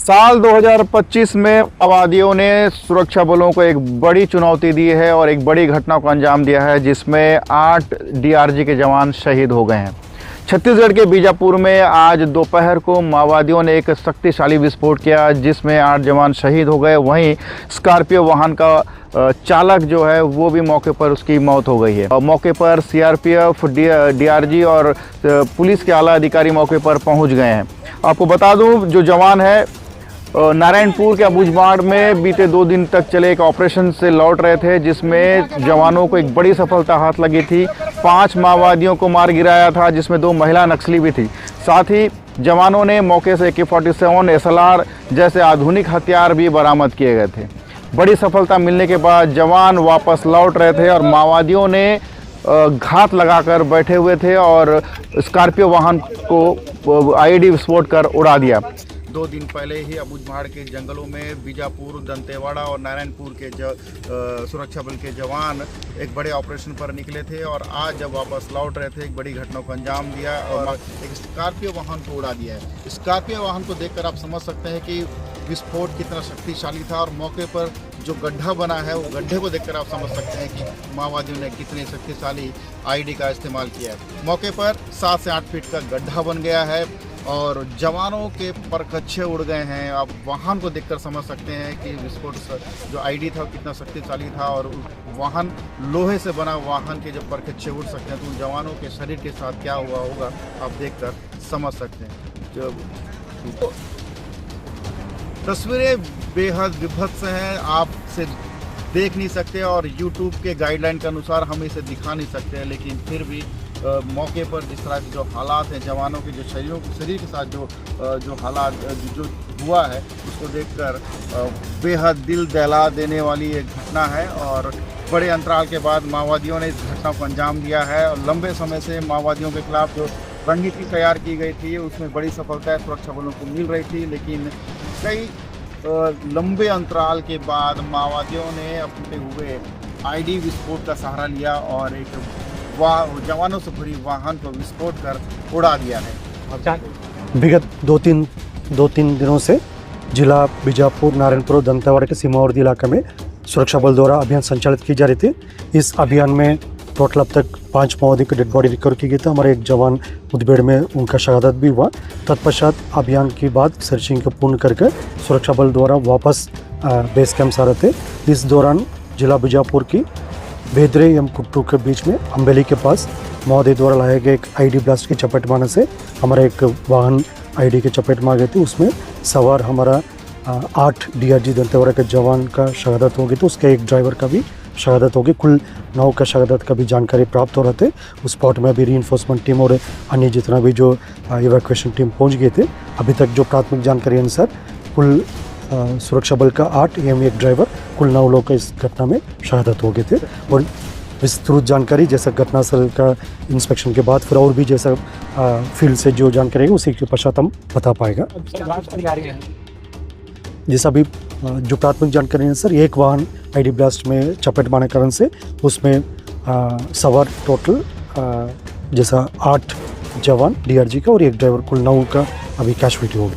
साल 2025 में माओवादियों ने सुरक्षा बलों को एक बड़ी चुनौती दी है और एक बड़ी घटना को अंजाम दिया है, जिसमें 8 डीआरजी के जवान शहीद हो गए हैं। छत्तीसगढ़ के बीजापुर में आज दोपहर को माओवादियों ने एक शक्तिशाली विस्फोट किया, जिसमें 8 जवान शहीद हो गए। वहीं स्कॉर्पियो वाहन का चालक जो है वो भी मौके पर उसकी मौत हो गई है। और मौके पर सीआरपीएफ, डीआरजी और पुलिस के आला अधिकारी मौके पर पहुंच गए हैं। आपको बता दूं, जो जवान है नारायणपुर के अबूझमाड़ में बीते 2 दिन तक चले एक ऑपरेशन से लौट रहे थे, जिसमें जवानों को एक बड़ी सफलता हाथ लगी थी। 5 माओवादियों को मार गिराया था, जिसमें 2 महिला नक्सली भी थी। साथ ही जवानों ने मौके से AK-47 SLR जैसे आधुनिक हथियार भी बरामद किए गए थे। बड़ी सफलता मिलने के बाद जवान वापस लौट रहे थे और माओवादियों ने घात लगाकर बैठे हुए थे और स्कॉर्पियो वाहन को IED विस्फोट कर उड़ा दिया। 2 दिन पहले ही अबूझमाड़ के जंगलों में बीजापुर, दंतेवाड़ा और नारायणपुर के सुरक्षा बल के जवान एक बड़े ऑपरेशन पर निकले थे और आज जब वापस लौट रहे थे एक बड़ी घटना को अंजाम दिया और एक स्कॉर्पियो वाहन को उड़ा दिया है। स्कॉर्पियो वाहन को देखकर आप समझ सकते हैं कि विस्फोट कितना शक्तिशाली था और मौके पर जो गड्ढा बना है वो गड्ढे को देखकर आप समझ सकते हैं कि माओवादियों ने कितने शक्तिशाली IED का इस्तेमाल किया है। मौके पर 7 से 8 फीट का गड्ढा बन गया है और जवानों के परकच्छे उड़ गए हैं। आप वाहन को देखकर समझ सकते हैं कि विस्फोट जो IED था वो कितना शक्तिशाली था और वाहन लोहे से बना वाहन के जब परकच्छे उड़ सकते हैं तो उन जवानों के शरीर के साथ क्या हुआ होगा आप देखकर समझ सकते हैं। जो तस्वीरें बेहद विभत्स हैं, आप से देख नहीं सकते और YouTube के गाइडलाइन के अनुसार हम इसे दिखा नहीं सकते हैं, लेकिन फिर भी मौके पर जिस तरह के जो हालात हैं, जवानों के जो शरीर के साथ जो हालात जो हुआ है उसको देखकर बेहद दिल दहला देने वाली एक घटना है। और बड़े अंतराल के बाद माओवादियों ने इस घटना को अंजाम दिया है और लंबे समय से माओवादियों के खिलाफ जो रणनीति तैयार की गई थी उसमें बड़ी सफलता सुरक्षा बलों को मिल रही थी, लेकिन कई लंबे अंतराल के बाद माओवादियों ने अपने हुए IED विस्फोट का सहारा लिया और एक जवानों से भरी वाहन को विस्फोट कर उड़ा दिया है। विगत 2-3 दिनों से जिला बीजापुर, नारायणपुर और दंतेवाड़ा के सीमावर्ती इलाके में सुरक्षा बल द्वारा अभियान संचालित की जा रही थी। इस अभियान में टोटल अब तक 5 माओवादी की डेड बॉडी रिकवर की गई थी। हमारे एक जवान मुठभेड़ में उनका शहादत भी हुआ। तत्पश्चात अभियान के बाद सर्चिंग को पूर्ण करके सुरक्षा बल द्वारा वापस बेस कैंप आ रहे थे। इस दौरान जिला बीजापुर की बेदरे एवं कुट्टू के बीच में अम्बेली के पास माओवादी द्वारा लाए गए एक IED ब्लास्ट की चपेट में आने से हमारा एक वाहन IED की चपेट में आ गई थी। उसमें सवार हमारा 8 DRG दंतेवाड़ा के जवान का शहादत हो गई, तो उसके एक ड्राइवर का भी शहादत हो गई। कुल 9 का शहादत का भी जानकारी प्राप्त हो रहे थे। उस स्पॉट में अभी रीइंफोर्समेंट टीम और अन्य जितना भी जो इवैक्यूएशन टीम पहुंच गए थे। अभी तक जो प्राथमिक जानकारी अनुसार कुल सुरक्षा बल का 8 एवं एक ड्राइवर, कुल 9 लोग का इस घटना में शहादत हो गए थे। और विस्तृत जानकारी जैसा घटनास्थल का इंस्पेक्शन के बाद फिर और भी जैसा फील्ड से जो जानकारी है उसी के पश्चात हम बता पाएगा। जैसा अभी जो प्राथमिक जानकारी है सर, एक वाहन IED ब्लास्ट में चपेट मारने कारण से उसमें सवार टोटल जैसा 8 जवान DRG का और एक ड्राइवर, कुल 9 का अभी कैजुअल्टी हो गई।